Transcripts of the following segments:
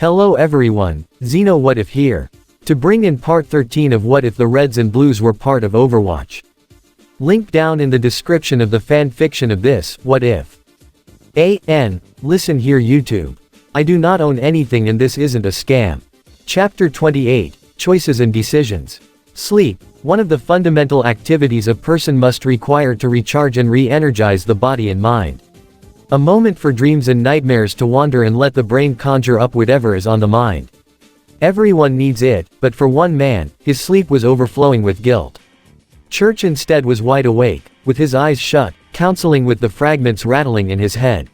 Hello everyone, Xeno What If here. To bring in part 13 of What If the Reds and Blues were part of Overwatch. Link down in the description of the fan fiction of this, What If. Listen here YouTube. I do not own anything and this isn't a scam. Chapter 28, Choices and Decisions. Sleep, one of the fundamental activities a person must require to recharge and re-energize the body and mind. A moment for dreams and nightmares to wander and let the brain conjure up whatever is on the mind. Everyone needs it, but for one man, his sleep was overflowing with guilt. Church instead was wide awake, with his eyes shut, counseling with the fragments rattling in his head.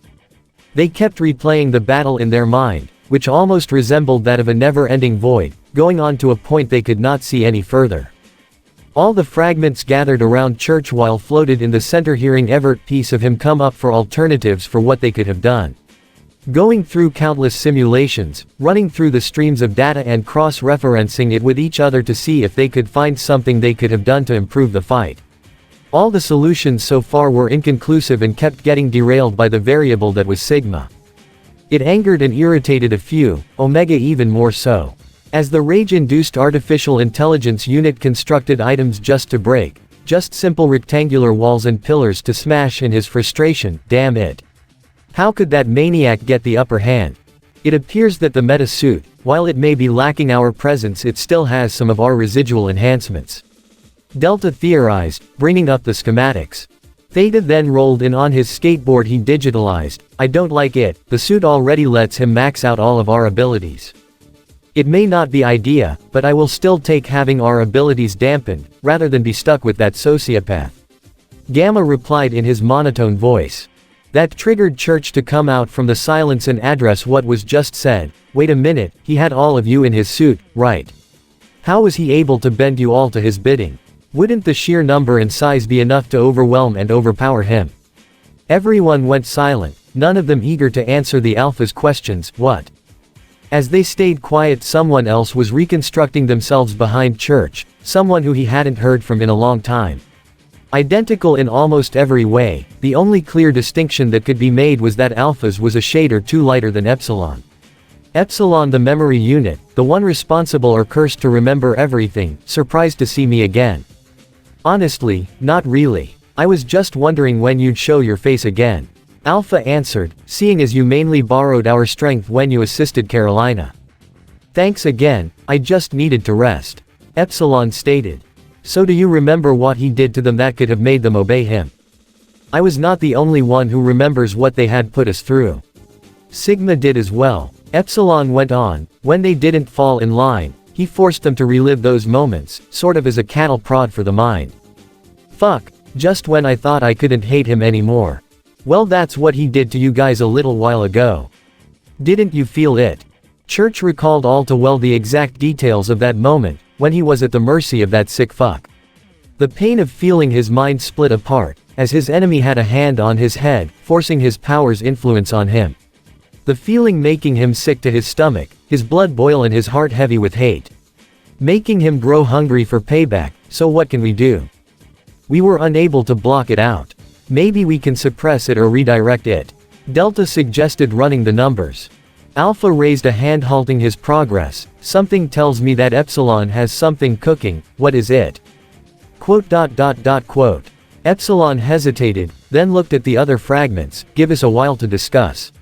They kept replaying the battle in their mind, which almost resembled that of a never-ending void, going on to a point they could not see any further. All the fragments gathered around Church while floated in the center, hearing every piece of him come up for alternatives for what they could have done. Going through countless simulations, running through the streams of data and cross-referencing it with each other to see if they could find something they could have done to improve the fight. All the solutions so far were inconclusive and kept getting derailed by the variable that was Sigma. It angered and irritated a few, Omega even more so. As the rage-induced artificial intelligence unit constructed items just to break, just simple rectangular walls and pillars to smash in his frustration, damn it. How could that maniac get the upper hand? It appears that the meta suit, while it may be lacking our presence, it still has some of our residual enhancements. Delta theorized, bringing up the schematics. Theta then rolled in on his skateboard he digitalized. I don't like it, the suit already lets him max out all of our abilities. It may not be ideal, but I will still take having our abilities dampened, rather than be stuck with that sociopath. Gamma replied in his monotone voice. That triggered Church to come out from the silence and address what was just said. Wait a minute, he had all of you in his suit, right? How was he able to bend you all to his bidding? Wouldn't the sheer number and size be enough to overwhelm and overpower him? Everyone went silent, none of them eager to answer the Alpha's questions. What? As they stayed quiet, someone else was reconstructing themselves behind Church, someone who he hadn't heard from in a long time. Identical in almost every way, the only clear distinction that could be made was that Alpha's was a shade or two lighter than Epsilon. Epsilon, the memory unit, the one responsible or cursed to remember everything, surprised to see me again. Honestly, not really. I was just wondering when you'd show your face again. Alpha answered, seeing as you mainly borrowed our strength when you assisted Carolina. Thanks again, I just needed to rest. Epsilon stated. So do you remember what he did to them that could have made them obey him? I was not the only one who remembers what they had put us through. Sigma did as well. Epsilon went on, when they didn't fall in line, he forced them to relive those moments, sort of as a cattle prod for the mind. Fuck, just when I thought I couldn't hate him anymore. Well, that's what he did to you guys a little while ago. Didn't you feel it? Church recalled all too well the exact details of that moment, when he was at the mercy of that sick fuck. The pain of feeling his mind split apart, as his enemy had a hand on his head, forcing his power's influence on him. The feeling making him sick to his stomach, his blood boil and his heart heavy with hate. Making him grow hungry for payback. So what can we do? We were unable to block it out. Maybe we can suppress it or redirect it. Delta suggested running the numbers. Alpha raised a hand, halting his progress. Something tells me that Epsilon has something cooking. What is it? Quote. Epsilon hesitated, then looked at the other fragments. Give us a while to discuss.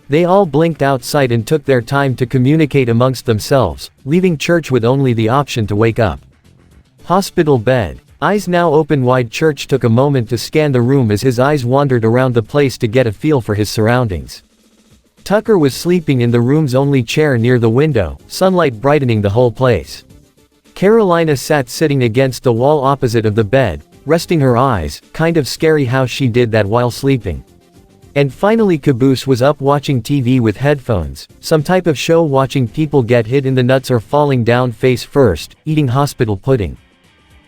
They all blinked outside and took their time to communicate amongst themselves, leaving Church with only the option to wake up. Hospital bed. Eyes now open wide, Church took a moment to scan the room as his eyes wandered around the place to get a feel for his surroundings. Tucker was sleeping in the room's only chair near the window, sunlight brightening the whole place. Carolina sat sitting against the wall opposite of the bed, resting her eyes, kind of scary how she did that while sleeping. And finally Caboose was up watching TV with headphones, some type of show, watching people get hit in the nuts or falling down face first, eating hospital pudding.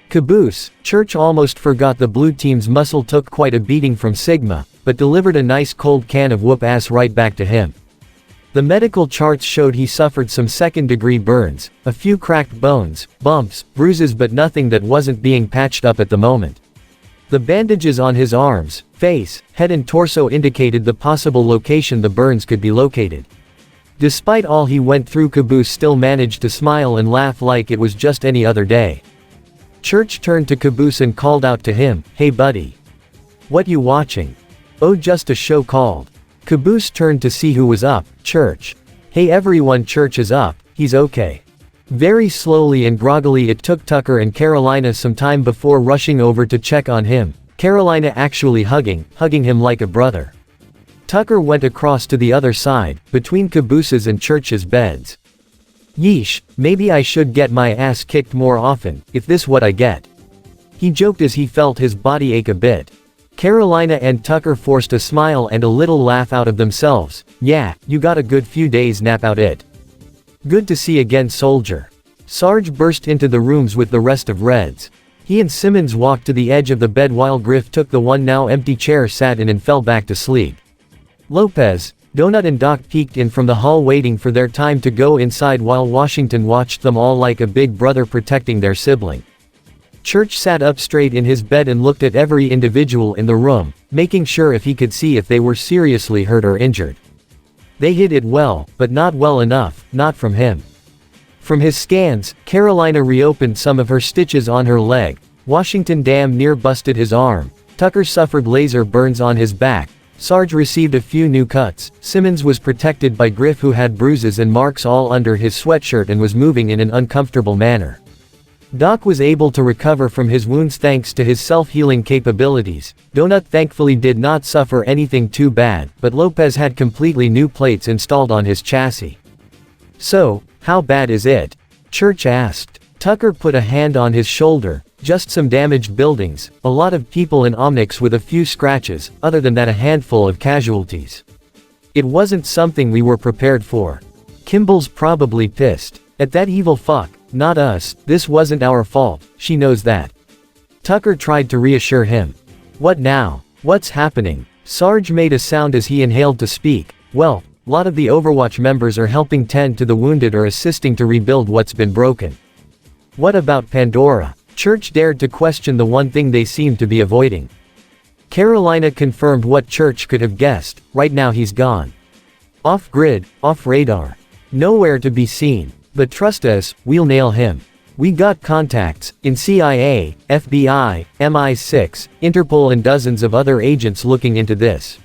Caboose, Church almost forgot the blue team's muscle took quite a beating from Sigma, but delivered a nice cold can of whoop ass right back to him. The medical charts showed he suffered some second-degree burns, a few cracked bones, bumps, bruises, but nothing that wasn't being patched up at the moment. The bandages on his arms, face, head and torso indicated the possible location the burns could be located. Despite all he went through, Caboose still managed to smile and laugh like it was just any other day. Church turned to Caboose and called out to him, "Hey buddy. What you watching?" "Oh, just a show called." Caboose turned to see who was up. "Church." "Hey everyone, Church is up, he's okay." Very slowly and groggily it took Tucker and Carolina some time before rushing over to check on him, Carolina actually hugging him like a brother. Tucker went across to the other side, between Caboose's and Church's beds. "Yeesh, maybe I should get my ass kicked more often, if this what I get," he joked as he felt his body ache a bit. Carolina and Tucker forced a smile and a little laugh out of themselves. "Yeah, you got a good few days nap out it. Good to see again, soldier." Sarge burst into the rooms with the rest of Reds. He and Simmons walked to the edge of the bed while Griff took the one now empty chair sat in and fell back to sleep. Lopez, Donut and Doc peeked in from the hall waiting for their time to go inside while Washington watched them all like a big brother protecting their sibling. Church sat up straight in his bed and looked at every individual in the room, making sure if he could see if they were seriously hurt or injured. They hid it well, but not well enough, not from him. From his scans, Carolina reopened some of her stitches on her leg, Washington damn near busted his arm, Tucker suffered laser burns on his back, Sarge received a few new cuts, Simmons was protected by Griff who had bruises and marks all under his sweatshirt and was moving in an uncomfortable manner. Doc was able to recover from his wounds thanks to his self-healing capabilities. Donut thankfully did not suffer anything too bad, but Lopez had completely new plates installed on his chassis. "So, how bad is it?" Church asked. Tucker put a hand on his shoulder. "Just some damaged buildings, a lot of people in Omnix with a few scratches, other than that a handful of casualties. It wasn't something we were prepared for. Kimball's probably pissed at that evil fuck, not us, this wasn't our fault, she knows that." Tucker tried to reassure him. "What now? What's happening?" Sarge made a sound as he inhaled to speak. "Well, lot of the Overwatch members are helping tend to the wounded or assisting to rebuild what's been broken." "What about Pandora?" Church dared to question the one thing they seemed to be avoiding. Carolina confirmed what Church could have guessed. "Right now he's gone. Off grid, off radar. Nowhere to be seen. But trust us, we'll nail him. We got contacts, in CIA, FBI, MI6, Interpol and dozens of other agents looking into this.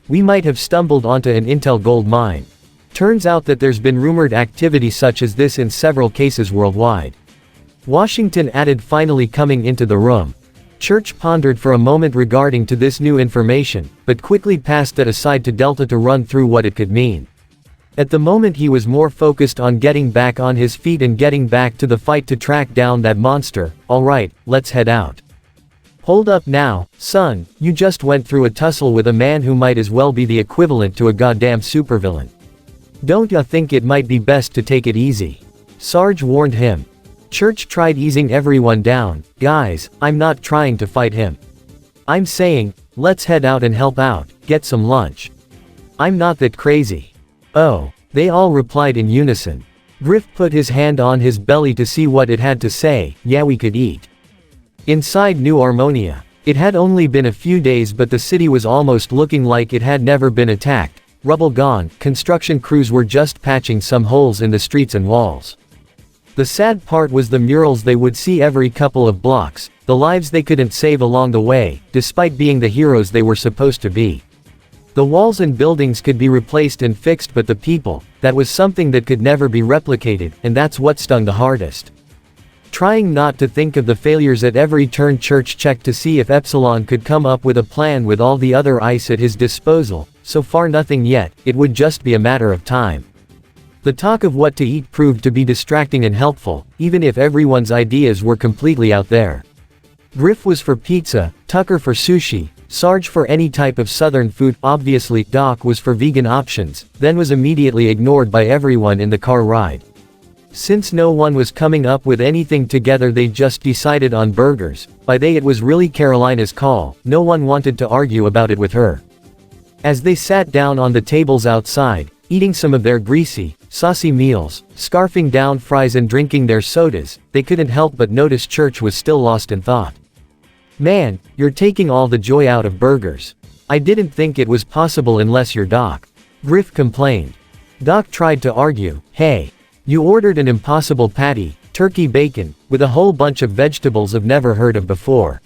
We might have stumbled onto an intel gold mine. Turns out that there's been rumored activity such as this in several cases worldwide." Washington added, finally coming into the room. Church pondered for a moment regarding to this new information, but quickly passed that aside to Delta to run through what it could mean. At the moment he was more focused on getting back on his feet and getting back to the fight to track down that monster. "Alright, let's head out." "Hold up now, son, you just went through a tussle with a man who might as well be the equivalent to a goddamn supervillain. Don't ya think it might be best to take it easy?" Sarge warned him. Church tried easing everyone down. "Guys, I'm not trying to fight him. I'm saying, let's head out and help out, get some lunch. I'm not that crazy." "Oh," they all replied in unison. Griff put his hand on his belly to see what it had to say. "Yeah, we could eat." Inside New Harmonia, it had only been a few days but the city was almost looking like it had never been attacked. Rubble gone, construction crews were just patching some holes in the streets and walls. The sad part was the murals they would see every couple of blocks, the lives they couldn't save along the way, despite being the heroes they were supposed to be. The walls and buildings could be replaced and fixed but the people, that was something that could never be replicated, and that's what stung the hardest. Trying not to think of the failures at every turn, Church checked to see if Epsilon could come up with a plan with all the other ice at his disposal. So far nothing yet, it would just be a matter of time. The talk of what to eat proved to be distracting and helpful, even if everyone's ideas were completely out there. Griff was for pizza, Tucker for sushi, Sarge for any type of southern food, obviously Doc was for vegan options, then was immediately ignored by everyone in the car ride. Since no one was coming up with anything together they just decided on burgers. By they it was really Carolina's call, no one wanted to argue about it with her. As they sat down on the tables outside, eating some of their greasy, saucy meals, scarfing down fries and drinking their sodas, they couldn't help but notice Church was still lost in thought. "Man, you're taking all the joy out of burgers. I didn't think it was possible unless you're Doc," Griff complained. Doc tried to argue, hey. You ordered an impossible patty, turkey bacon, with a whole bunch of vegetables I've never heard of before.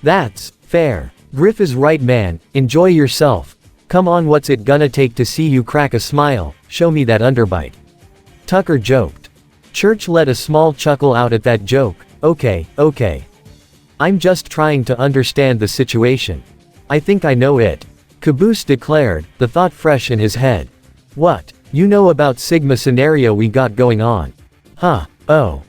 That's fair. Griff is right, man, enjoy yourself. Come on, what's it gonna take to see you crack a smile? Show me that underbite. Tucker joked. Church let a small chuckle out at that joke. Okay. I'm just trying to understand the situation. I think I know it. Caboose declared, the thought fresh in his head. What? You know about Sigma scenario we got going on? Huh, oh,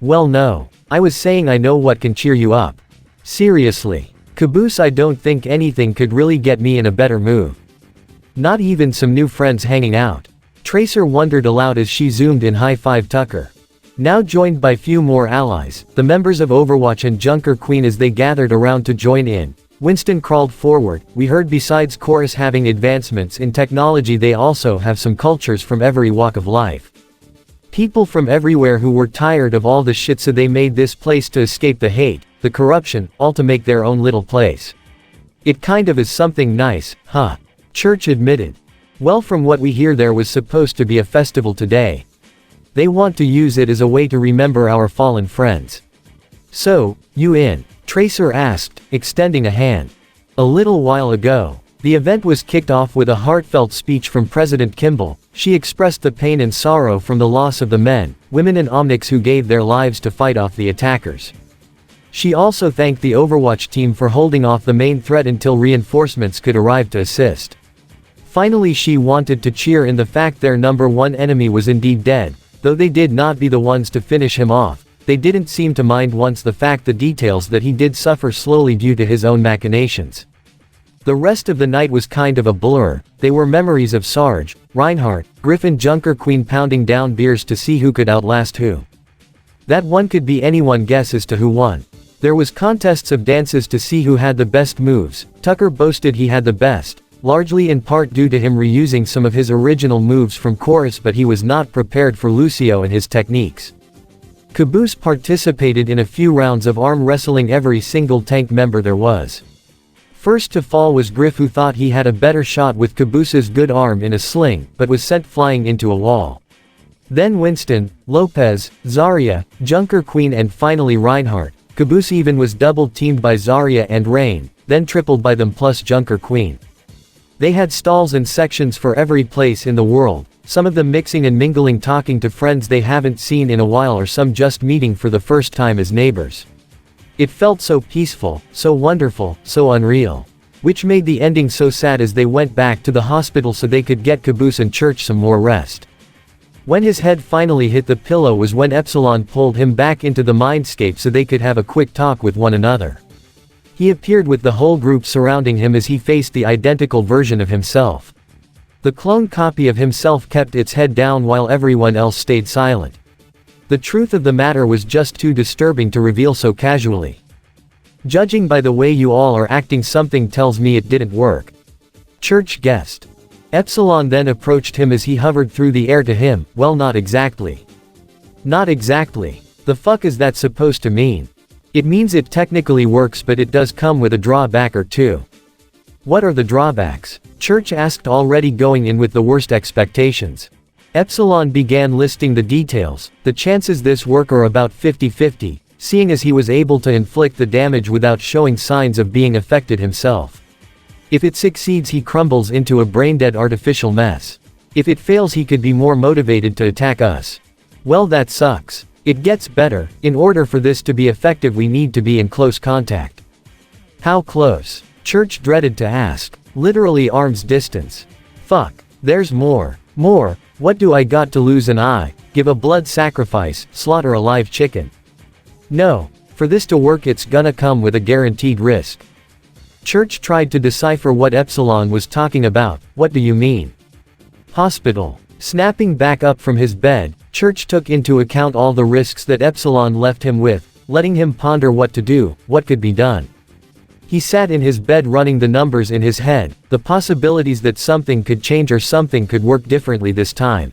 well no. I was saying I know what can cheer you up. Seriously. Caboose, I don't think anything could really get me in a better mood. Not even some new friends hanging out. Tracer wondered aloud as she zoomed in high-five Tucker. Now joined by few more allies, the members of Overwatch and Junker Queen as they gathered around to join in. Winston crawled forward. We heard besides Chorus having advancements in technology, they also have some cultures from every walk of life. People from everywhere who were tired of all the shit, so they made this place to escape the hate, the corruption, all to make their own little place. It kind of is something nice, huh? Church admitted. Well, from what we hear there was supposed to be a festival today. They want to use it as a way to remember our fallen friends. So, you in? Tracer asked, extending a hand. A little while ago. The event was kicked off with a heartfelt speech from President Kimball. She expressed the pain and sorrow from the loss of the men, women and omnics who gave their lives to fight off the attackers. She also thanked the Overwatch team for holding off the main threat until reinforcements could arrive to assist. Finally, she wanted to cheer in the fact their number one enemy was indeed dead, though they did not be the ones to finish him off. They didn't seem to mind once the details that he did suffer slowly due to his own machinations. The rest of the night was kind of a blur. They were memories of Sarge, Reinhardt, Griff and Junker Queen pounding down beers to see who could outlast who. That one could be anyone guess as to who won. There was contests of dances to see who had the best moves. Tucker boasted he had the best, largely in part due to him reusing some of his original moves from Chorus, but he was not prepared for Lucio and his techniques. Caboose participated in a few rounds of arm wrestling every single tank member there was. First to fall was Griff, who thought he had a better shot with Caboose's good arm in a sling, but was sent flying into a wall. Then Winston, Lopez, Zarya, Junker Queen and finally Reinhardt. Caboose even was double-teamed by Zarya and Rain, then tripled by them plus Junker Queen. They had stalls and sections for every place in the world, some of them mixing and mingling, talking to friends they haven't seen in a while, or some just meeting for the first time as neighbors. It felt so peaceful, so wonderful, so unreal. Which made the ending so sad as they went back to the hospital so they could get Caboose and Church some more rest. When his head finally hit the pillow was when Epsilon pulled him back into the mindscape so they could have a quick talk with one another. He appeared with the whole group surrounding him as he faced the identical version of himself. The clone copy of himself kept its head down while everyone else stayed silent. The truth of the matter was just too disturbing to reveal so casually. Judging by the way you all are acting, something tells me it didn't work. Church guessed. Epsilon then approached him as he hovered through the air to him. Well, not exactly. Not exactly. The fuck is that supposed to mean? It means it technically works, but it does come with a drawback or two. What are the drawbacks? Church asked, already going in with the worst expectations. Epsilon began listing the details. The chances this work are about 50-50, seeing as he was able to inflict the damage without showing signs of being affected himself. If it succeeds, he crumbles into a brain-dead artificial mess. If it fails, he could be more motivated to attack us. Well, that sucks. It gets better. In order for this to be effective, we need to be in close contact. How close? Church dreaded to ask. Literally arm's distance. Fuck. There's more. More. What do I got to lose? An eye? Give a blood sacrifice, slaughter a live chicken. No. For this to work, it's gonna come with a guaranteed risk. Church tried to decipher what Epsilon was talking about. What do you mean? Hospital. Snapping back up from his bed, Church took into account all the risks that Epsilon left him with, letting him ponder what to do, what could be done. He sat in his bed running the numbers in his head, the possibilities that something could change or something could work differently this time.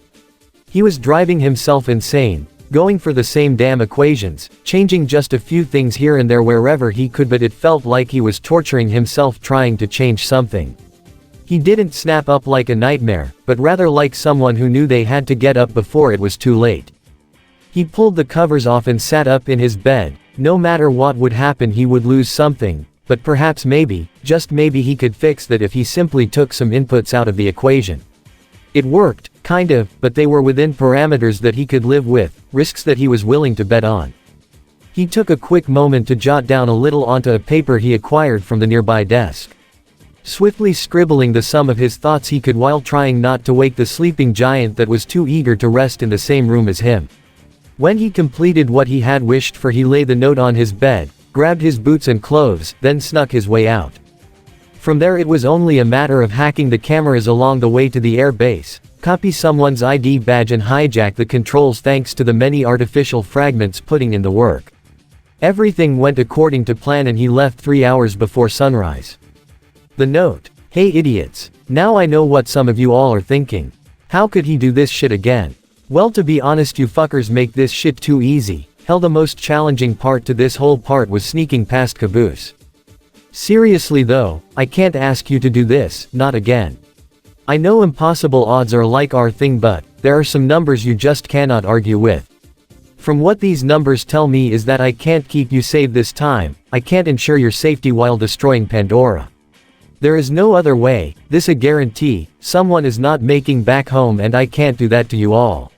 He was driving himself insane, going for the same damn equations, changing just a few things here and there wherever he could, but it felt like he was torturing himself trying to change something. He didn't snap up like a nightmare, but rather like someone who knew they had to get up before it was too late. He pulled the covers off and sat up in his bed. No matter what would happen, he would lose something, but perhaps maybe, just maybe, he could fix that if he simply took some inputs out of the equation. It worked, kind of, but they were within parameters that he could live with, risks that he was willing to bet on. He took a quick moment to jot down a little onto a paper he acquired from the nearby desk. Swiftly scribbling the sum of his thoughts he could while trying not to wake the sleeping giant that was too eager to rest in the same room as him. When he completed what he had wished for, he laid the note on his bed, grabbed his boots and clothes, then snuck his way out. From there it was only a matter of hacking the cameras along the way to the air base, copy someone's ID badge and hijack the controls thanks to the many artificial fragments putting in the work. Everything went according to plan and he left 3 hours before sunrise. The note: "Hey idiots. Now I know what some of you all are thinking. How could he do this shit again? Well, to be honest, you fuckers make this shit too easy. Hell, the most challenging part to this whole part was sneaking past Caboose. Seriously though, I can't ask you to do this, not again. I know impossible odds are like our thing, but there are some numbers you just cannot argue with. From what these numbers tell me is that I can't keep you safe this time. I can't ensure your safety while destroying Pandora. There is no other way, this a guarantee. Someone is not making back home and I can't do that to you all.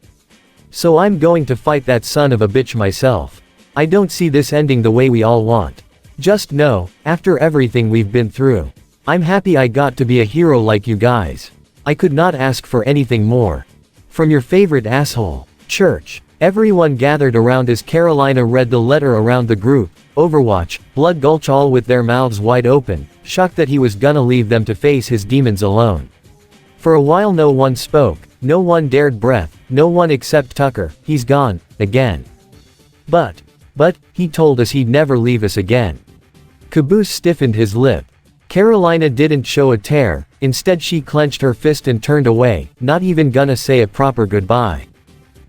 So I'm going to fight that son of a bitch myself. I don't see this ending the way we all want. Just know, after everything we've been through, I'm happy I got to be a hero like you guys. I could not ask for anything more. From your favorite asshole, Church." Everyone gathered around as Carolina read the letter around the group. Overwatch, Blood Gulch, all with their mouths wide open, shocked that he was gonna leave them to face his demons alone. For a while no one spoke, no one dared breath, no one except Tucker. "He's gone, again. But, he told us he'd never leave us again." Caboose stiffened his lip. Carolina didn't show a tear, instead she clenched her fist and turned away, not even gonna say a proper goodbye.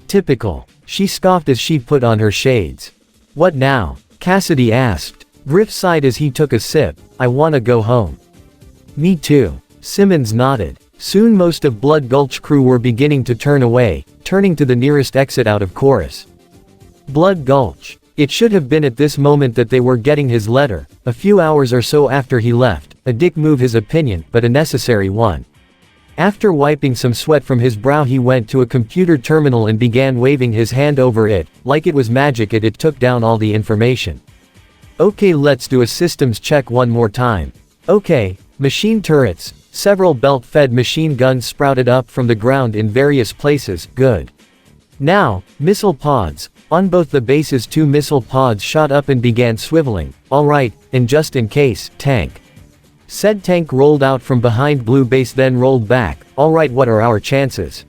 Typical. She scoffed as she put on her shades. "What now?" Cassidy asked. Griff sighed as he took a sip. "I wanna go home." "Me too." Simmons nodded. Soon most of Blood Gulch crew were beginning to turn away, turning to the nearest exit out of Chorus. Blood Gulch. It should have been at this moment that they were getting his letter, a few hours or so after he left, a dick move his opinion, but a necessary one. After wiping some sweat from his brow he went to a computer terminal and began waving his hand over it, like it was magic. It took down all the information. "Okay, let's do a systems check one more time. Okay, machine turrets. Several belt-fed machine guns sprouted up from the ground in various places, good. Now, missile pods. On both the bases 2 missile pods shot up and began swiveling. Alright, and just in case, tank. Said tank rolled out from behind blue base then rolled back. Alright, what are our chances?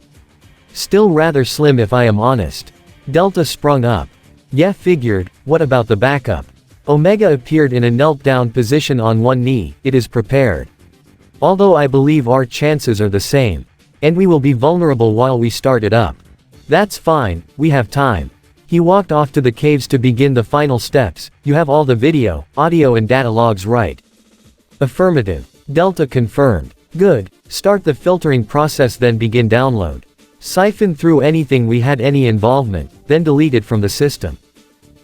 Still rather slim if I am honest. Delta sprung up. Yeah, figured. What about the backup? Omega appeared in a knelt down position on one knee. It is prepared. Although I believe our chances are the same. And we will be vulnerable while we start it up. That's fine, we have time. He walked off to the caves to begin the final steps. You have all the video, audio and data logs, right? Affirmative. Delta confirmed. Good. Start the filtering process then begin download. Siphon through anything we had any involvement, then delete it from the system.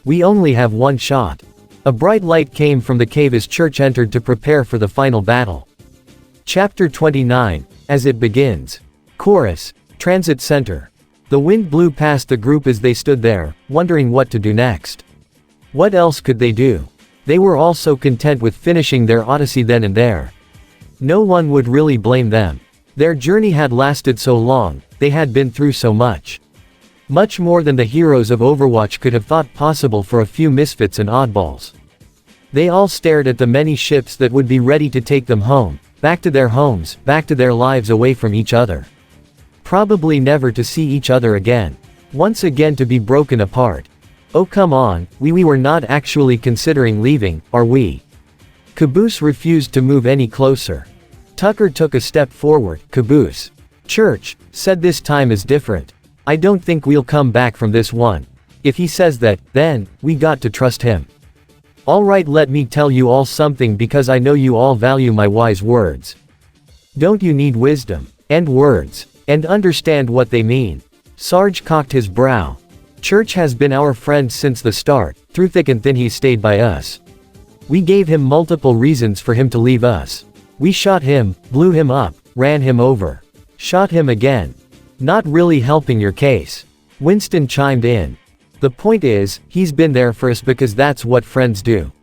We only have one shot. A bright light came from the cave as Church entered to prepare for the final battle. Chapter 29. As it begins. Chorus. Transit Center. The wind blew past the group as they stood there, wondering what to do next. What else could they do? They were all so content with finishing their odyssey then and there. No one would really blame them. Their journey had lasted so long, they had been through so much. Much more than the heroes of Overwatch could have thought possible for a few misfits and oddballs. They all stared at the many ships that would be ready to take them home, back to their homes, back to their lives away from each other. Probably never to see each other again. Once again to be broken apart. Oh come on, we were not actually considering leaving, are we? Caboose refused to move any closer. Tucker took a step forward. Caboose. Church, said this time is different. I don't think we'll come back from this one. If he says that, then, we got to trust him. Alright, let me tell you all something because I know you all value my wise words. Don't you need wisdom, and words, and understand what they mean? Sarge cocked his brow. Church has been our friend since the start, through thick and thin he stayed by us. We gave him multiple reasons for him to leave us. We shot him, blew him up, ran him over. Shot him again. Not really helping your case. Winston chimed in. The point is, he's been there for us because that's what friends do.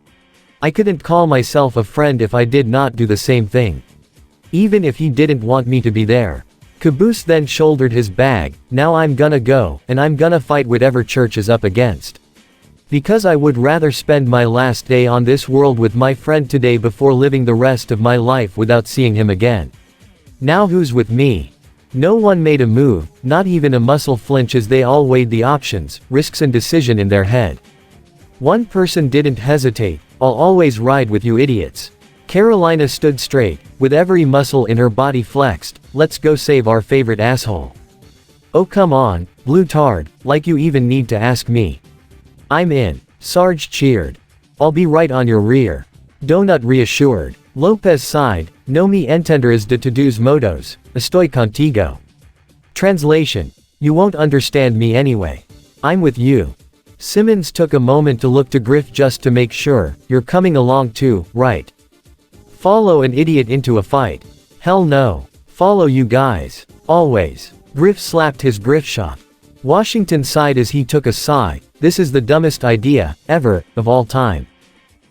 I couldn't call myself a friend if I did not do the same thing. Even if he didn't want me to be there. Caboose then shouldered his bag. Now I'm gonna go, and I'm gonna fight whatever Church is up against. Because I would rather spend my last day on this world with my friend today before living the rest of my life without seeing him again. Now who's with me? No one made a move, not even a muscle flinch as they all weighed the options, risks and decision in their head. One person didn't hesitate. I'll always ride with you idiots. Carolina stood straight, with every muscle in her body flexed. Let's go save our favorite asshole. Oh come on, blue tard, like you even need to ask me. I'm in. Sarge cheered. I'll be right on your rear. Donut reassured. Lopez sighed. No me entenders de todos modos, estoy contigo. Translation. You won't understand me anyway. I'm with you. Simmons took a moment to look to Griff just to make sure. You're coming along too, right? Follow an idiot into a fight. Hell no. Follow you guys. Always. Griff slapped his Griff shot. Washington sighed as he took a sigh. This is the dumbest idea, ever, of all time.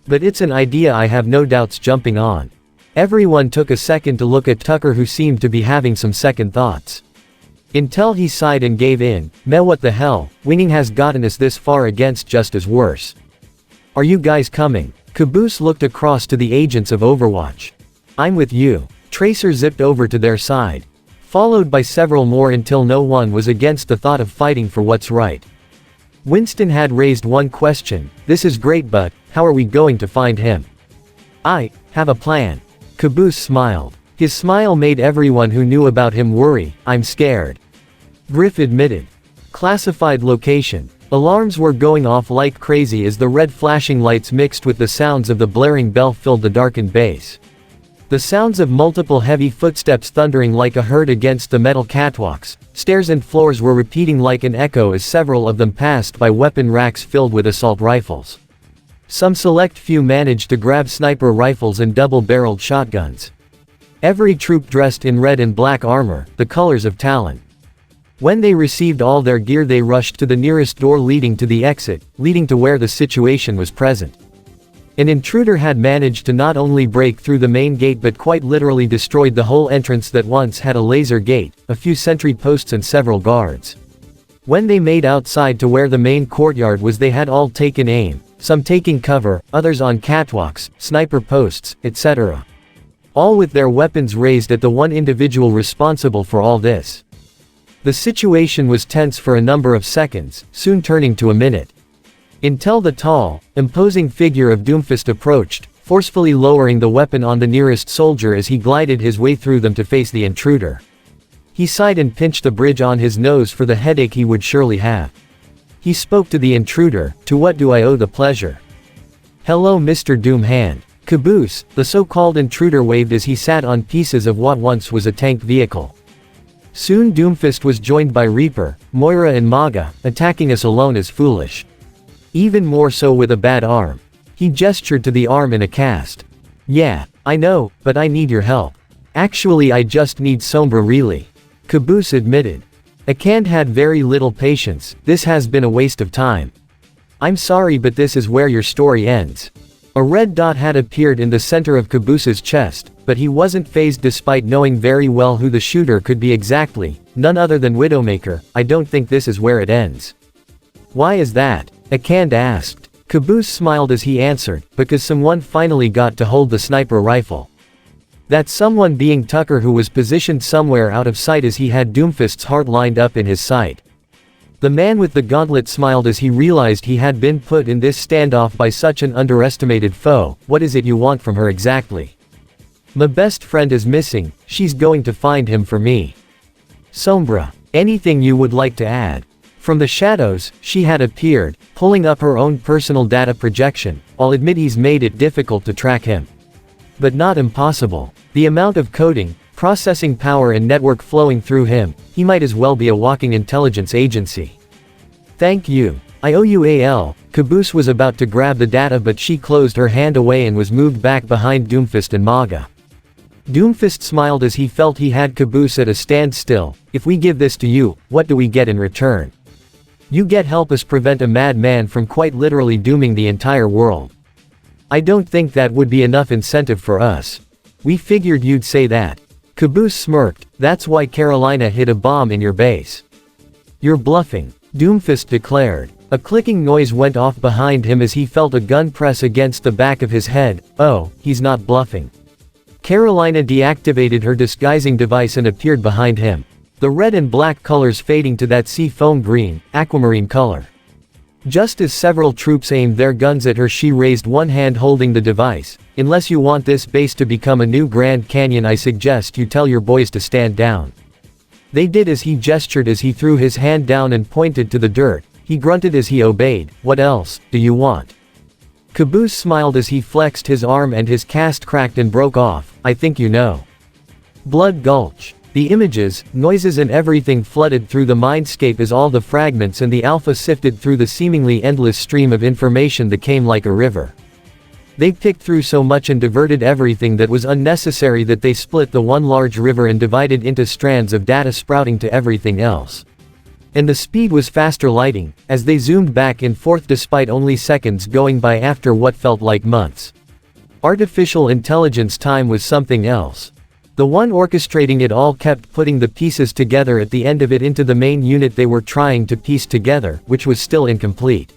But it's an idea I have no doubts jumping on. Everyone took a second to look at Tucker, who seemed to be having some second thoughts. Until he sighed and gave in. Meh, what the hell, winning has gotten us this far against just as worse. Are you guys coming? Caboose looked across to the agents of Overwatch. I'm with you. Tracer zipped over to their side. Followed by several more until no one was against the thought of fighting for what's right. Winston had raised one question. This is great, but how are we going to find him? I have a plan. Caboose smiled. His smile made everyone who knew about him worry. I'm scared. Griff admitted. Classified location. Alarms were going off like crazy as the red flashing lights mixed with the sounds of the blaring bell filled the darkened base. The sounds of multiple heavy footsteps thundering like a herd against the metal catwalks, stairs and floors were repeating like an echo as several of them passed by weapon racks filled with assault rifles. Some select few managed to grab sniper rifles and double-barreled shotguns. Every troop dressed in red and black armor, the colors of Talon. When they received all their gear, they rushed to the nearest door leading to the exit, leading to where the situation was present. An intruder had managed to not only break through the main gate but quite literally destroyed the whole entrance that once had a laser gate, a few sentry posts and several guards. When they made outside to where the main courtyard was, they had all taken aim, some taking cover, others on catwalks, sniper posts, etc. All with their weapons raised at the one individual responsible for all this. The situation was tense for a number of seconds, soon turning to a minute. Until the tall, imposing figure of Doomfist approached, forcefully lowering the weapon on the nearest soldier as he glided his way through them to face the intruder. He sighed and pinched the bridge on his nose for the headache he would surely have. He spoke to the intruder. To what do I owe the pleasure? Hello, Mr. Doomhand. Caboose, the so-called intruder, waved as he sat on pieces of what once was a tank vehicle. Soon Doomfist was joined by Reaper, Moira and Maga. Attacking us alone is foolish. Even more so with a bad arm. He gestured to the arm in a cast. Yeah, I know, but I need your help. Actually, I just need Sombra really. Caboose admitted. Akand had very little patience. This has been a waste of time. I'm sorry, but this is where your story ends. A red dot had appeared in the center of Caboose's chest, but he wasn't fazed despite knowing very well who the shooter could be exactly, none other than Widowmaker. I don't think this is where it ends. Why is that? Akand asked. Caboose smiled as he answered, because someone finally got to hold the sniper rifle. That someone being Tucker, who was positioned somewhere out of sight as he had Doomfist's heart lined up in his sight. The man with the gauntlet smiled as he realized he had been put in this standoff by such an underestimated foe. What is it you want from her exactly? My best friend is missing, she's going to find him for me. Sombra, anything you would like to add? From the shadows, she had appeared, pulling up her own personal data projection. I'll admit he's made it difficult to track him. But not impossible. The amount of coding, processing power and network flowing through him, he might as well be a walking intelligence agency. Thank you. I owe you AL. Caboose was about to grab the data but she closed her hand away and was moved back behind Doomfist and Maga. Doomfist smiled as he felt he had Caboose at a standstill. If we give this to you, what do we get in return? You get help us prevent a madman from quite literally dooming the entire world. I don't think that would be enough incentive for us. We figured you'd say that. Caboose smirked. That's why Carolina hid a bomb in your base. You're bluffing, Doomfist declared. A clicking noise went off behind him as he felt a gun press against the back of his head. Oh, he's not bluffing. Carolina deactivated her disguising device and appeared behind him. The red and black colors fading to that sea foam green, aquamarine color. Just as several troops aimed their guns at her, she raised one hand holding the device. Unless you want this base to become a new Grand Canyon, I suggest you tell your boys to stand down. They did as he gestured as he threw his hand down and pointed to the dirt. He grunted as he obeyed. What else do you want? Caboose smiled as he flexed his arm and his cast cracked and broke off. I think you know. Blood Gulch. The images, noises and everything flooded through the mindscape as all the fragments and the alpha sifted through the seemingly endless stream of information that came like a river. They picked through so much and diverted everything that was unnecessary that they split the one large river and divided into strands of data sprouting to everything else. And the speed was faster lighting, as they zoomed back and forth despite only seconds going by after what felt like months. Artificial intelligence time was something else. The one orchestrating it all kept putting the pieces together at the end of it into the main unit they were trying to piece together, which was still incomplete.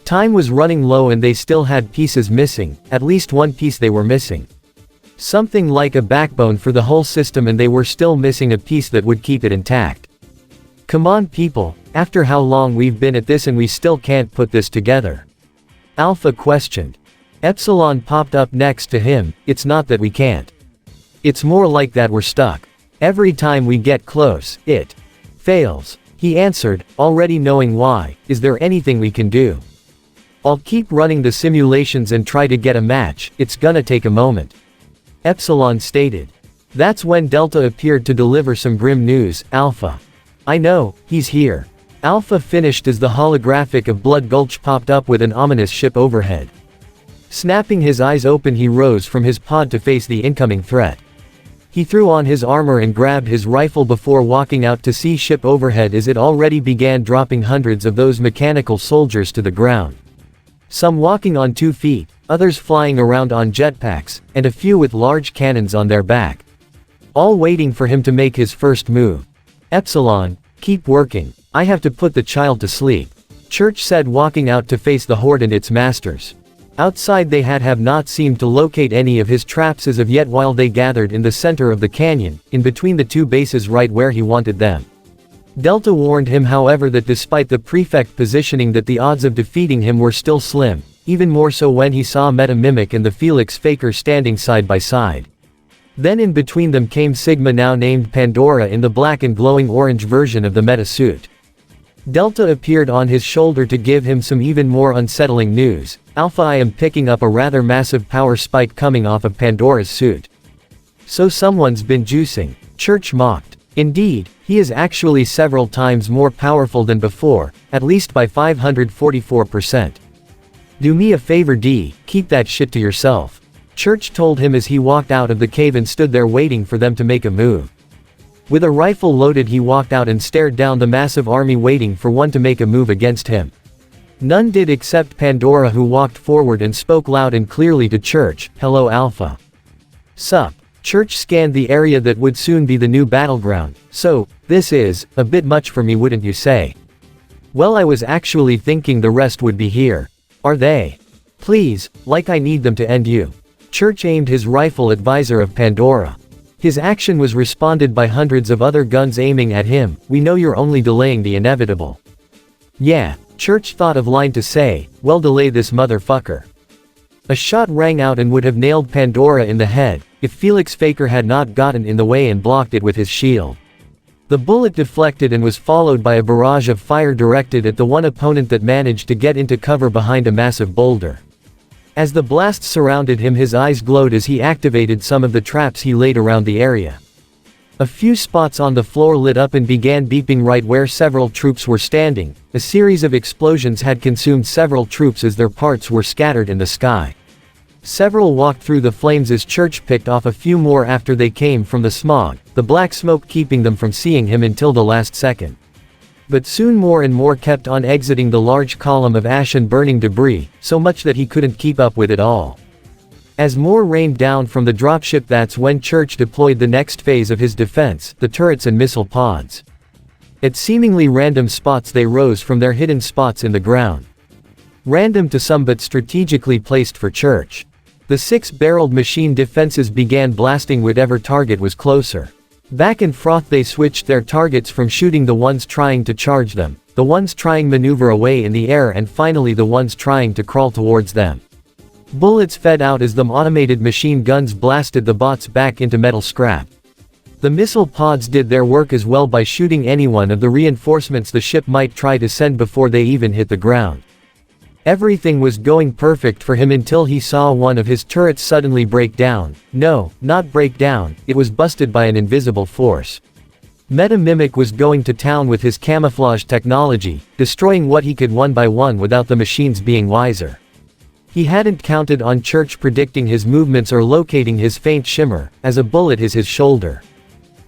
Time was running low and they still had pieces missing, at least one piece they were missing. Something like a backbone for the whole system, and they were still missing a piece that would keep it intact. Come on people, after how long we've been at this and we still can't put this together? Alpha questioned. Epsilon popped up next to him. It's not that we can't. It's more like that we're stuck. Every time we get close, it fails. He answered, already knowing why. Is there anything we can do? I'll keep running the simulations and try to get a match. It's gonna take a moment. Epsilon stated. That's when Delta appeared to deliver some grim news. Alpha. I know, he's here. Alpha finished as the holographic of Blood Gulch popped up with an ominous ship overhead. Snapping his eyes open, he rose from his pod to face the incoming threat. He threw on his armor and grabbed his rifle before walking out to see ship overhead as it already began dropping hundreds of those mechanical soldiers to the ground. Some walking on 2 feet, others flying around on jetpacks, and a few with large cannons on their back. All waiting for him to make his first move. Epsilon, keep working. I have to put the child to sleep. Church said, walking out to face the horde and its masters. Outside they have not seemed to locate any of his traps as of yet while they gathered in the center of the canyon, in between the two bases right where he wanted them. Delta warned him however that despite the prefect positioning that the odds of defeating him were still slim, even more so when he saw Meta Mimic and the Felix Faker standing side by side. Then in between them came Sigma, now named Pandora, in the black and glowing orange version of the meta suit. Delta appeared on his shoulder to give him some even more unsettling news. Alpha, I am picking up a rather massive power spike coming off of Pandora's suit. So someone's been juicing. Church mocked. Indeed, he is actually several times more powerful than before, at least by 544%. Do me a favor D, keep that shit to yourself. Church told him as he walked out of the cave and stood there waiting for them to make a move. With a rifle loaded, he walked out and stared down the massive army waiting for one to make a move against him. None did except Pandora, who walked forward and spoke loud and clearly to Church. Hello Alpha. Sup. Church scanned the area that would soon be the new battleground. So, this is a bit much for me, wouldn't you say? Well, I was actually thinking the rest would be here. Are they? Please, like I need them to end you. Church aimed his rifle at visor of Pandora. His action was responded by hundreds of other guns aiming at him. We know you're only delaying the inevitable. Yeah, Church thought of line to say, well, delay this motherfucker. A shot rang out and would have nailed Pandora in the head, if Felix Faker had not gotten in the way and blocked it with his shield. The bullet deflected and was followed by a barrage of fire directed at the one opponent that managed to get into cover behind a massive boulder. As the blast surrounded him, his eyes glowed as he activated some of the traps he laid around the area. A few spots on the floor lit up and began beeping right where several troops were standing. A series of explosions had consumed several troops as their parts were scattered in the sky. Several walked through the flames as Church picked off a few more after they came from the smog, the black smoke keeping them from seeing him until the last second. But soon more and more kept on exiting the large column of ash and burning debris, so much that he couldn't keep up with it all. As more rained down from the dropship, that's when Church deployed the next phase of his defense, the turrets and missile pods. At seemingly random spots they rose from their hidden spots in the ground. Random to some but strategically placed for Church. The 6-barreled machine defenses began blasting whatever target was closer. Back and forth they switched their targets from shooting the ones trying to charge them, the ones trying maneuver away in the air, and finally the ones trying to crawl towards them. Bullets fed out as the automated machine guns blasted the bots back into metal scrap. The missile pods did their work as well by shooting any one of the reinforcements the ship might try to send before they even hit the ground. Everything was going perfect for him until he saw one of his turrets suddenly break down. No, not break down, it was busted by an invisible force. Meta Mimic was going to town with his camouflage technology, destroying what he could one by one without the machines being wiser. He hadn't counted on Church predicting his movements or locating his faint shimmer, as a bullet hit his shoulder.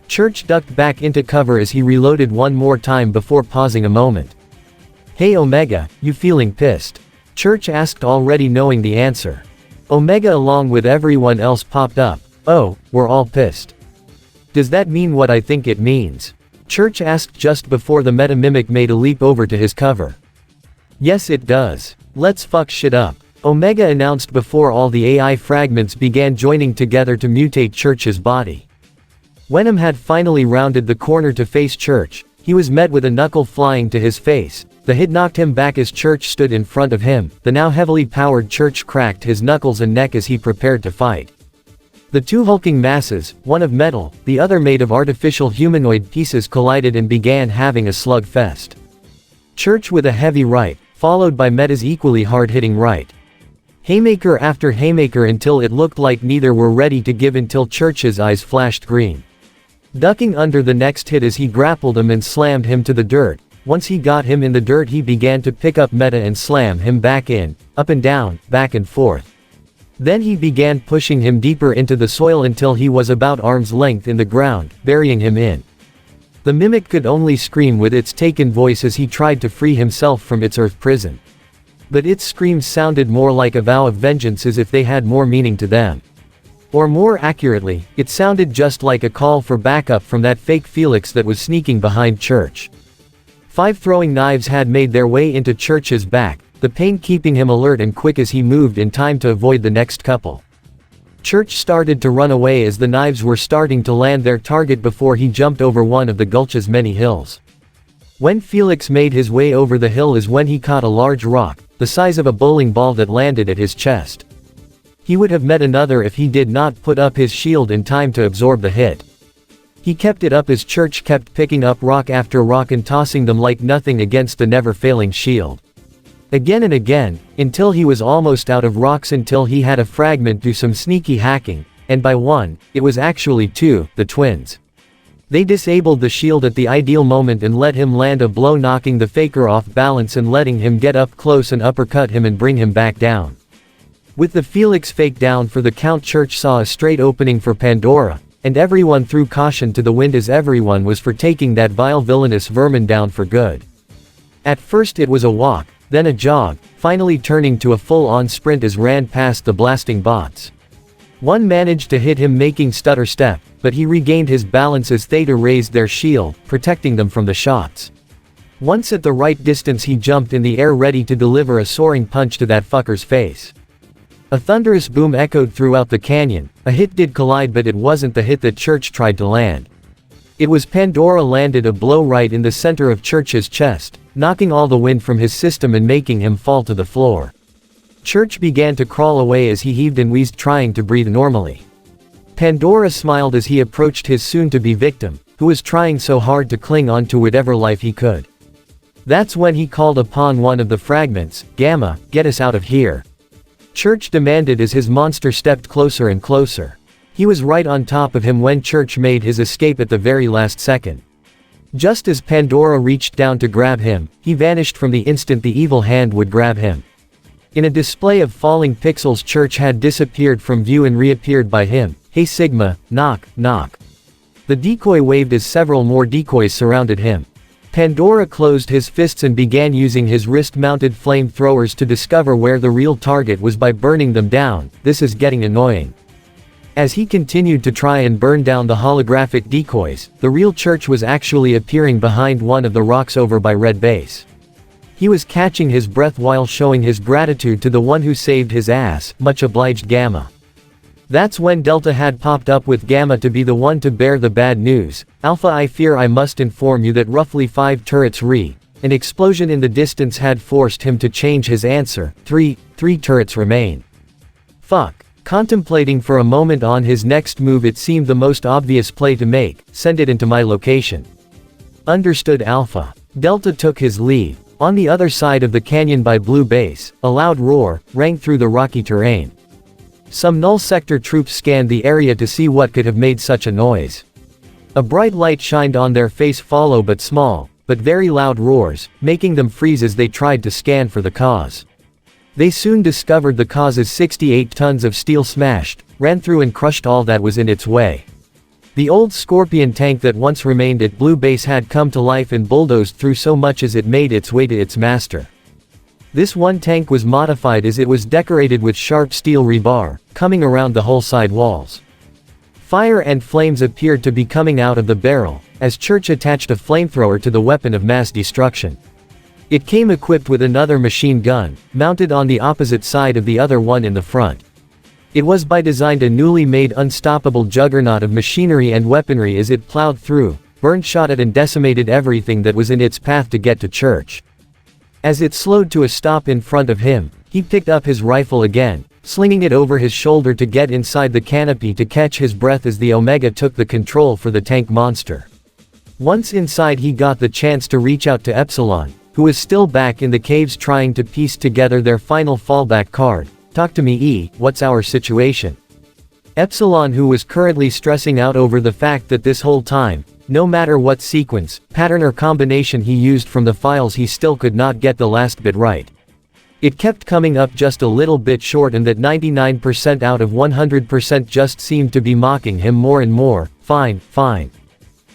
Church ducked back into cover as he reloaded one more time before pausing a moment. "Hey Omega, you feeling pissed?" Church asked, already knowing the answer. Omega along with everyone else popped up. "Oh, we're all pissed." "Does that mean what I think it means?" Church asked just before the Meta Mimic made a leap over to his cover. "Yes it does. Let's fuck shit up," Omega announced before all the AI fragments began joining together to mutate Church's body. Venom had finally rounded the corner to face Church. He was met with a knuckle flying to his face. The hit knocked him back as Church stood in front of him. The now heavily powered Church cracked his knuckles and neck as he prepared to fight. The two hulking masses, one of metal, the other made of artificial humanoid pieces, collided and began having a slugfest. Church with a heavy right, followed by Meta's equally hard-hitting right. Haymaker after haymaker until it looked like neither were ready to give until Church's eyes flashed green. Ducking under the next hit as he grappled him and slammed him to the dirt. Once he got him in the dirt he began to pick up Meta and slam him back in, up and down, back and forth. Then he began pushing him deeper into the soil until he was about arm's length in the ground, burying him in. The Mimic could only scream with its taken voice as he tried to free himself from its earth prison. But its screams sounded more like a vow of vengeance, as if they had more meaning to them. Or more accurately, it sounded just like a call for backup from that fake Felix that was sneaking behind Church. 5 throwing knives had made their way into Church's back, the pain keeping him alert and quick as he moved in time to avoid the next couple. Church started to run away as the knives were starting to land their target before he jumped over one of the gulch's many hills. When Felix made his way over the hill is when he caught a large rock, the size of a bowling ball, that landed at his chest. He would have met another if he did not put up his shield in time to absorb the hit. He kept it up as Church kept picking up rock after rock and tossing them like nothing against the never-failing shield. Again and again, until he was almost out of rocks, until he had a fragment do some sneaky hacking, and by one, it was actually two, the twins. They disabled the shield at the ideal moment and let him land a blow, knocking the faker off balance and letting him get up close and uppercut him and bring him back down. With the Felix fake down for the count, Church saw a straight opening for Pandora, and everyone threw caution to the wind as everyone was for taking that vile villainous vermin down for good. At first it was a walk, then a jog, finally turning to a full-on sprint as ran past the blasting bots. One managed to hit him, making stutter step, but he regained his balance as Theta raised their shield, protecting them from the shots. Once at the right distance he jumped in the air ready to deliver a soaring punch to that fucker's face. A thunderous boom echoed throughout the canyon. A hit did collide, but it wasn't the hit that Church tried to land. It was Pandora landed a blow right in the center of Church's chest, knocking all the wind from his system and making him fall to the floor. Church began to crawl away as he heaved and wheezed, trying to breathe normally. Pandora smiled as he approached his soon-to-be victim, who was trying so hard to cling on to whatever life he could. That's when he called upon one of the fragments. "Gamma, get us out of here," Church demanded as his monster stepped closer and closer. He was right on top of him when Church made his escape at the very last second. Just as Pandora reached down to grab him, he vanished from the instant the evil hand would grab him. In a display of falling pixels, Church had disappeared from view and reappeared by him. "Hey Sigma, knock, knock." The decoy waved as several more decoys surrounded him. Pandora closed his fists and began using his wrist-mounted flamethrowers to discover where the real target was by burning them down. This is getting annoying. As he continued to try and burn down the holographic decoys, the real Church was actually appearing behind one of the rocks over by Red Base. He was catching his breath while showing his gratitude to the one who saved his ass. Much obliged, Gamma. That's when Delta had popped up with Gamma to be the one to bear the bad news. Alpha, I fear I must inform you that roughly 5 turrets an explosion in the distance had forced him to change his answer. Three turrets remain. Fuck. Contemplating for a moment on his next move, it seemed the most obvious play to make. Send it into my location. Understood, Alpha. Delta took his leave. On the other side of the canyon by Blue Base, a loud roar rang through the rocky terrain. Some Null Sector troops scanned the area to see what could have made such a noise. A bright light shined on their face, follow but small, but very loud roars, making them freeze as they tried to scan for the cause. They soon discovered the cause as 68 tons of steel smashed, ran through and crushed all that was in its way. The old Scorpion tank that once remained at Blue Base had come to life and bulldozed through so much as it made its way to its master. This one tank was modified as it was decorated with sharp steel rebar, coming around the whole side walls. Fire and flames appeared to be coming out of the barrel, as Church attached a flamethrower to the weapon of mass destruction. It came equipped with another machine gun, mounted on the opposite side of the other one in the front. It was by design a newly made unstoppable juggernaut of machinery and weaponry as it plowed through, burned, shot at and decimated everything that was in its path to get to Church. As it slowed to a stop in front of him, he picked up his rifle again, slinging it over his shoulder to get inside the canopy to catch his breath as the Omega took the control for the tank monster. Once inside, he got the chance to reach out to Epsilon, who was still back in the caves trying to piece together their final fallback card. Talk to me, E, what's our situation? Epsilon, who was currently stressing out over the fact that this whole time, no matter what sequence, pattern or combination he used from the files, he still could not get the last bit right. It kept coming up just a little bit short, and that 99% out of 100% just seemed to be mocking him more and more. Fine.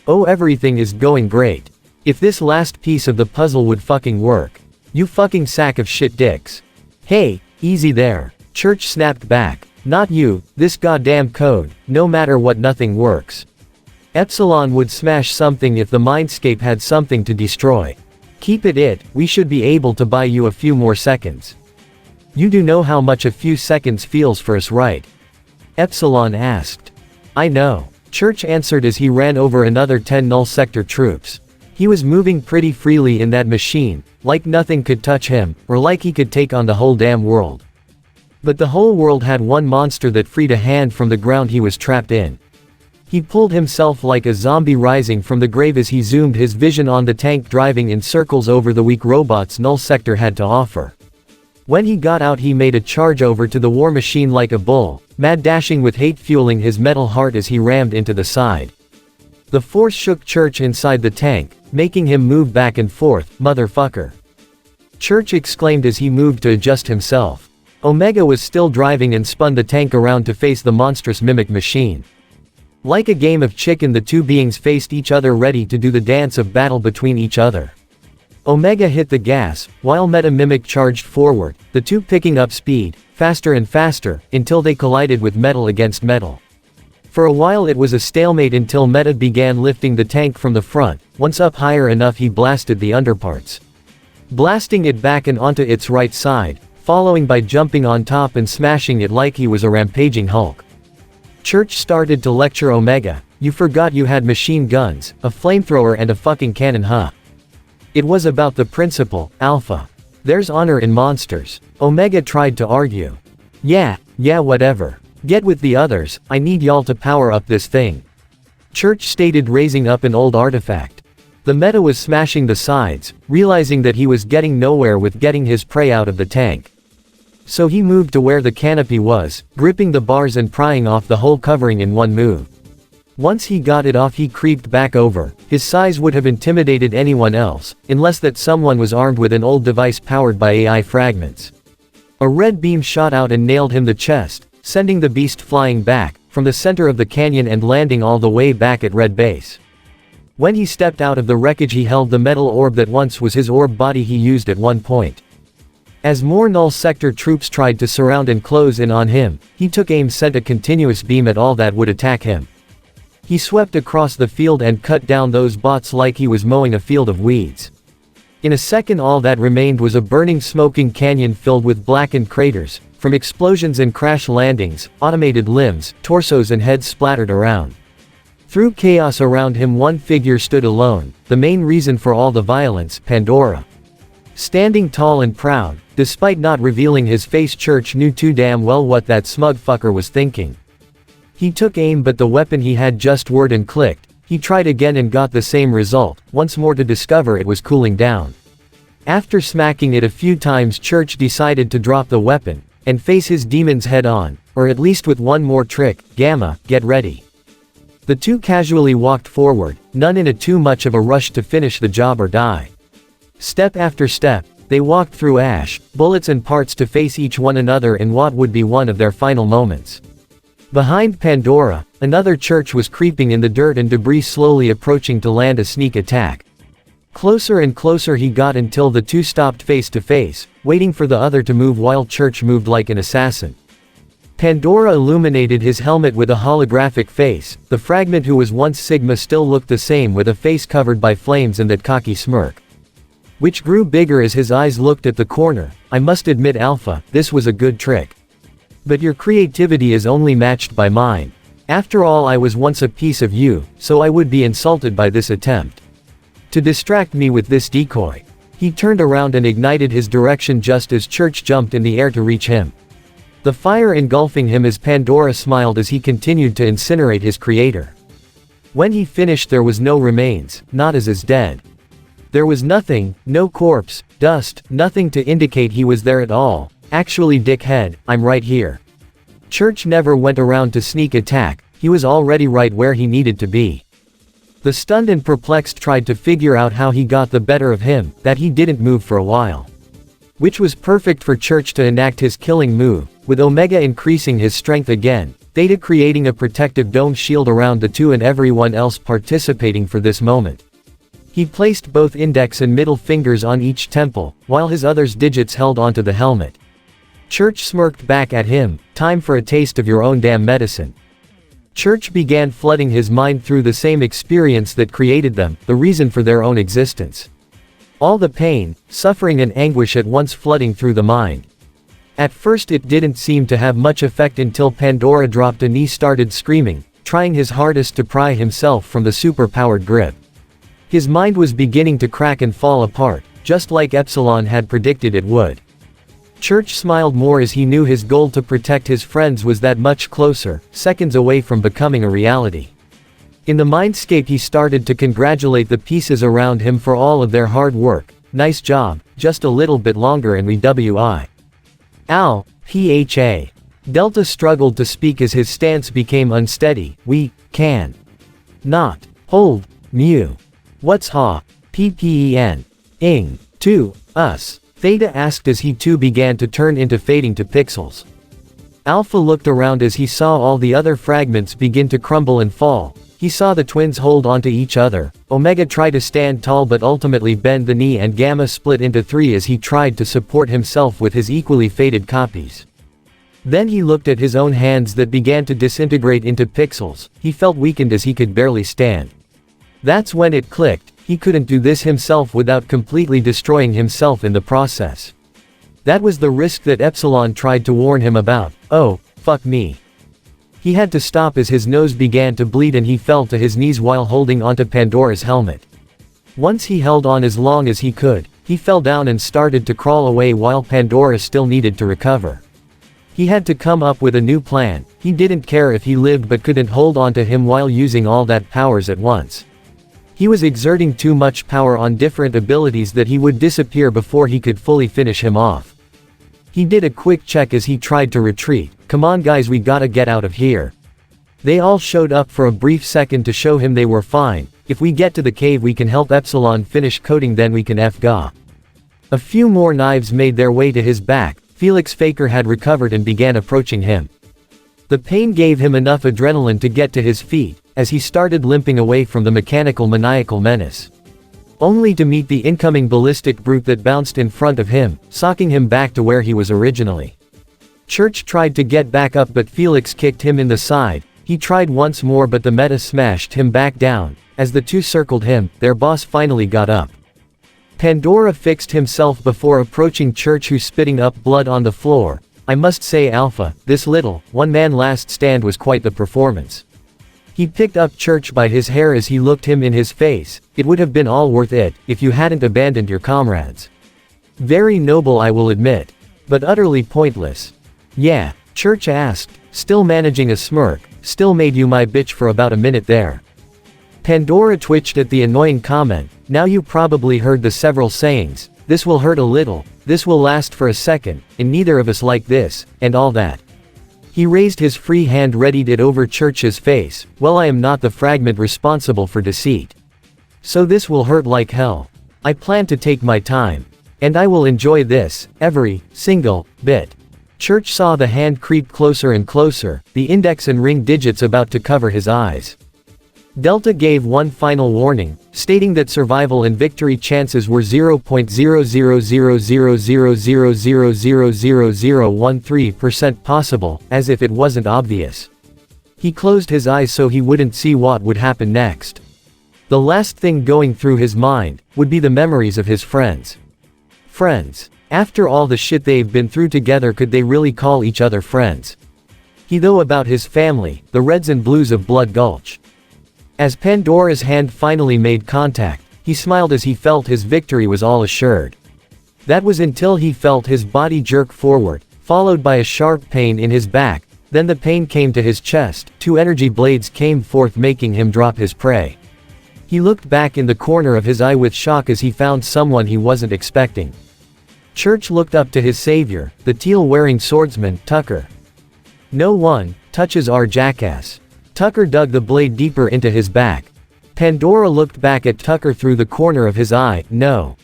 Oh, everything is going great. If this last piece of the puzzle would fucking work. You fucking sack of shit dicks. Hey, easy there. Church snapped back. Not you, this goddamn code, no matter what, nothing works. Epsilon would smash something if the mindscape had something to destroy. Keep it, we should be able to buy you a few more seconds. You do know how much a few seconds feels for us, right? Epsilon asked. I know. Church answered as he ran over another 10 Null Sector troops. He was moving pretty freely in that machine, like nothing could touch him, or like he could take on the whole damn world. But the whole world had one monster that freed a hand from the ground he was trapped in. He pulled himself like a zombie rising from the grave as he zoomed his vision on the tank driving in circles over the weak robots Null Sector had to offer. When he got out, he made a charge over to the war machine like a bull, mad dashing with hate fueling his metal heart as he rammed into the side. The force shook Church inside the tank, making him move back and forth. Motherfucker. Church exclaimed as he moved to adjust himself. Omega was still driving and spun the tank around to face the monstrous mimic machine. Like a game of chicken, the two beings faced each other, ready to do the dance of battle between each other. Omega hit the gas, while Meta Mimic charged forward, the two picking up speed, faster and faster, until they collided with metal against metal. For a while it was a stalemate until Meta began lifting the tank from the front. Once up higher enough, he blasted the underparts, blasting it back and onto its right side, following by jumping on top and smashing it like he was a rampaging Hulk. Church started to lecture Omega. You forgot you had machine guns, a flamethrower and a fucking cannon, huh? It was about the principle, Alpha. There's honor in monsters. Omega tried to argue. Yeah, whatever. Get with the others, I need y'all to power up this thing. Church stated, raising up an old artifact. The Meta was smashing the sides, realizing that he was getting nowhere with getting his prey out of the tank. So he moved to where the canopy was, gripping the bars and prying off the whole covering in one move. Once he got it off, he creeped back over. His size would have intimidated anyone else, unless that someone was armed with an old device powered by AI fragments. A red beam shot out and nailed him the chest, sending the beast flying back, from the center of the canyon and landing all the way back at Red Base. When he stepped out of the wreckage, he held the metal orb that once was his orb body he used at one point. As more Null Sector troops tried to surround and close in on him, he took aim, sent a continuous beam at all that would attack him. He swept across the field and cut down those bots like he was mowing a field of weeds. In a second, all that remained was a burning, smoking canyon filled with blackened craters, from explosions and crash landings, automated limbs, torsos and heads splattered around. Through chaos around him, one figure stood alone, the main reason for all the violence, Pandora. Standing tall and proud, despite not revealing his face, Church knew too damn well what that smug fucker was thinking. He took aim, but the weapon he had just whirred and clicked. He tried again and got the same result, once more to discover it was cooling down. After smacking it a few times, Church decided to drop the weapon, and face his demons head on, or at least with one more trick. Gamma, get ready. The two casually walked forward, none in a too much of a rush to finish the job or die. Step after step, they walked through ash, bullets and parts to face each one another in what would be one of their final moments. Behind Pandora, another Church was creeping in the dirt and debris, slowly approaching to land a sneak attack. Closer and closer he got until the two stopped face to face, waiting for the other to move while Church moved like an assassin. Pandora illuminated his helmet with a holographic face. The fragment who was once Sigma still looked the same, with a face covered by flames and that cocky smirk, which grew bigger as his eyes looked at the corner. I must admit, Alpha, this was a good trick. But your creativity is only matched by mine. After all, I was once a piece of you, so I would be insulted by this attempt to distract me with this decoy. He turned around and ignited his direction just as Church jumped in the air to reach him, the fire engulfing him as Pandora smiled as he continued to incinerate his creator. When he finished, there was no remains, not as is dead. There was nothing, no corpse, dust, nothing to indicate he was there at all. Actually, dickhead, I'm right here. Church never went around to sneak attack, he was already right where he needed to be. The stunned and perplexed tried to figure out how he got the better of him, that he didn't move for a while. Which was perfect for Church to enact his killing move, with Omega increasing his strength again, Theta creating a protective dome shield around the two and everyone else participating for this moment. He placed both index and middle fingers on each temple, while his other digits held onto the helmet. Church smirked back at him. Time for a taste of your own damn medicine. Church began flooding his mind through the same experience that created them, the reason for their own existence. All the pain, suffering and anguish at once flooding through the mind. At first it didn't seem to have much effect until Pandora dropped a knee, started screaming, trying his hardest to pry himself from the super-powered grip. His mind was beginning to crack and fall apart, just like Epsilon had predicted it would. Church smiled more as he knew his goal to protect his friends was that much closer, seconds away from becoming a reality. In the mindscape he started to congratulate the pieces around him for all of their hard work. Nice job, just a little bit longer and we WI. Ow, PHA. Delta struggled to speak as his stance became unsteady. We can not hold mu. What's ha? PPEN. Ing. To us. Theta asked as he too began to turn into fading to pixels. Alpha looked around as he saw all the other fragments begin to crumble and fall. He saw the twins hold onto each other. Omega tried to stand tall but ultimately bend the knee, and Gamma split into three as he tried to support himself with his equally faded copies. Then he looked at his own hands that began to disintegrate into pixels. He felt weakened as he could barely stand. That's when it clicked. He couldn't do this himself without completely destroying himself in the process. That was the risk that Epsilon tried to warn him about. Oh, fuck me. He had to stop as his nose began to bleed and he fell to his knees while holding onto Pandora's helmet. Once he held on as long as he could, he fell down and started to crawl away while Pandora still needed to recover. He had to come up with a new plan. He didn't care if he lived but couldn't hold on to him while using all that powers at once. He was exerting too much power on different abilities that he would disappear before he could fully finish him off. He did a quick check as he tried to retreat. Come on guys, we gotta get out of here. They all showed up for a brief second to show him they were fine. If we get to the cave we can help Epsilon finish coding, then we can F-ga. A few more knives made their way to his back. Felix Faker had recovered and began approaching him. The pain gave him enough adrenaline to get to his feet, as he started limping away from the mechanical maniacal menace. Only to meet the incoming ballistic brute that bounced in front of him, socking him back to where he was originally. Church tried to get back up but Felix kicked him in the side. He tried once more but the meta smashed him back down. As the two circled him, their boss finally got up. Pandora fixed himself before approaching Church, who spitting up blood on the floor. I must say Alpha, this little, one-man last stand was quite the performance. He picked up Church by his hair as he looked him in his face. It would have been all worth it, if you hadn't abandoned your comrades. Very noble, I will admit. But utterly pointless. Yeah, Church asked, still managing a smirk. Still made you my bitch for about a minute there. Pandora twitched at the annoying comment. Now you probably heard the several sayings. This will hurt a little, this will last for a second, and neither of us like this, and all that. He raised his free hand, readied it over Church's face. Well, I am not the fragment responsible for deceit. So this will hurt like hell. I plan to take my time. And I will enjoy this, every single bit. Church saw the hand creep closer and closer, the index and ring digits about to cover his eyes. Delta gave one final warning, stating that survival and victory chances were 0.000000000013% possible, as if it wasn't obvious. He closed his eyes so he wouldn't see what would happen next. The last thing going through his mind would be the memories of his friends. Friends. After all the shit they've been through together, could they really call each other friends? He thought about his family, the Reds and Blues of Blood Gulch. As Pandora's hand finally made contact, he smiled as he felt his victory was all assured. That was until he felt his body jerk forward, followed by a sharp pain in his back. Then the pain came to his chest, two energy blades came forth, making him drop his prey. He looked back in the corner of his eye with shock as he found someone he wasn't expecting. Church looked up to his savior, the teal-wearing swordsman, Tucker. No one touches our jackass. Tucker dug the blade deeper into his back. Pandora looked back at Tucker through the corner of his eye. No.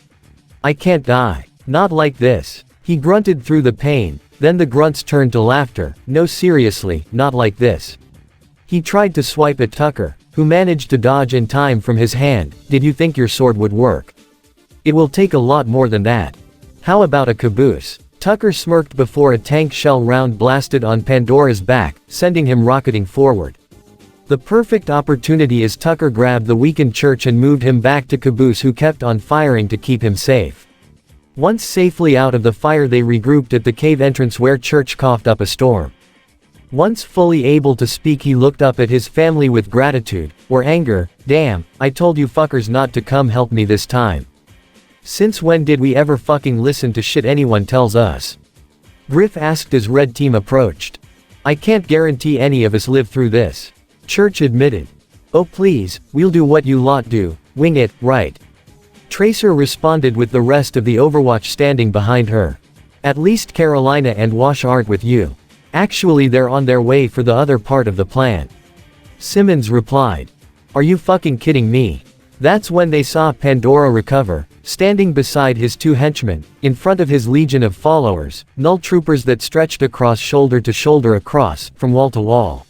I can't die. Not like this. He grunted through the pain, then the grunts turned to laughter. No, seriously, not like this. He tried to swipe at Tucker, who managed to dodge in time from his hand. Did you think your sword would work? It will take a lot more than that. How about a caboose? Tucker smirked before a tank shell round blasted on Pandora's back, sending him rocketing forward. The perfect opportunity as Tucker grabbed the weakened Church and moved him back to Caboose, who kept on firing to keep him safe. Once safely out of the fire, they regrouped at the cave entrance where Church coughed up a storm. Once fully able to speak, he looked up at his family with gratitude, or anger. Damn, I told you fuckers not to come help me this time. Since when did we ever fucking listen to shit anyone tells us? Griff asked as Red Team approached. I can't guarantee any of us live through this. Church admitted. Oh please, we'll do what you lot do, wing it, right? Tracer responded with the rest of the Overwatch standing behind her. At least Carolina and Wash aren't with you. Actually, they're on their way for the other part of the plan. Simmons replied. Are you fucking kidding me? That's when they saw Pandora recover, standing beside his two henchmen, in front of his legion of followers, null troopers that stretched across shoulder to shoulder across, from wall to wall.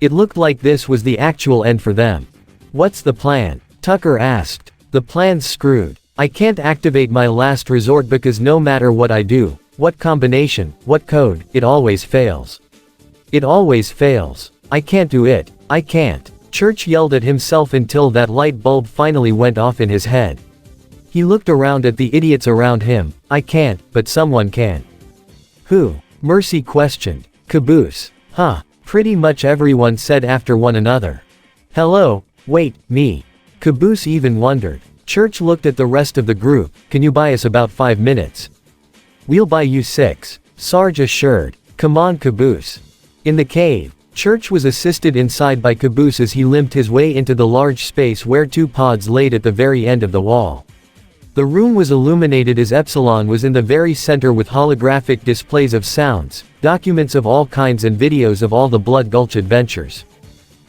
It looked like this was the actual end for them. What's the plan? Tucker asked. The plan's screwed. I can't activate my last resort because no matter what I do, what combination, what code, it always fails. It always fails. I can't do it. I can't. Church yelled at himself until that light bulb finally went off in his head. He looked around at the idiots around him. I can't, but someone can. Who? Mercy questioned. Caboose. Huh. Pretty much everyone said after one another. Hello, wait, me. Caboose even wondered. Church looked at the rest of the group. Can you buy us about 5 minutes? We'll buy you 6. Sarge assured. Come on, Caboose. In the cave, Church was assisted inside by Caboose as he limped his way into the large space where 2 pods laid at the very end of the wall. The room was illuminated as Epsilon was in the very center with holographic displays of sounds, documents of all kinds and videos of all the Blood Gulch adventures.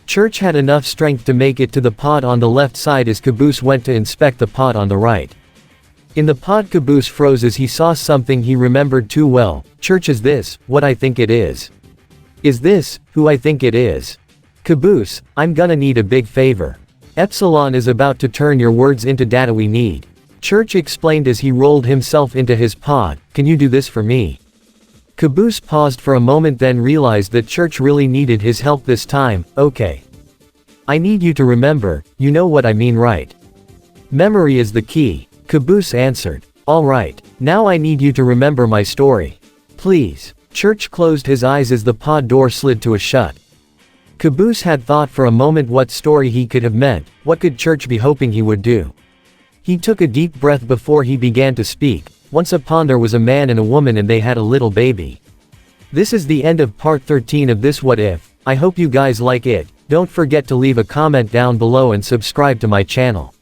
Church had enough strength to make it to the pod on the left side as Caboose went to inspect the pod on the right. In the pod, Caboose froze as he saw something he remembered too well. Church, is this what I think it is? Is this who I think it is? Caboose, I'm gonna need a big favor. Epsilon is about to turn your words into data we need. Church explained as he rolled himself into his pod. Can you do this for me? Caboose paused for a moment, then realized that Church really needed his help this time. Okay. I need you to remember, you know what I mean, right? Memory is the key, Caboose answered. Alright, now I need you to remember my story. Please. Church closed his eyes as the pod door slid to a shut. Caboose had thought for a moment what story he could have meant. What could Church be hoping he would do? He took a deep breath before he began to speak. Once upon there was a man and a woman and they had a little baby. This is the end of part 13 of this What If. I hope you guys like it. Don't forget to leave a comment down below and subscribe to my channel.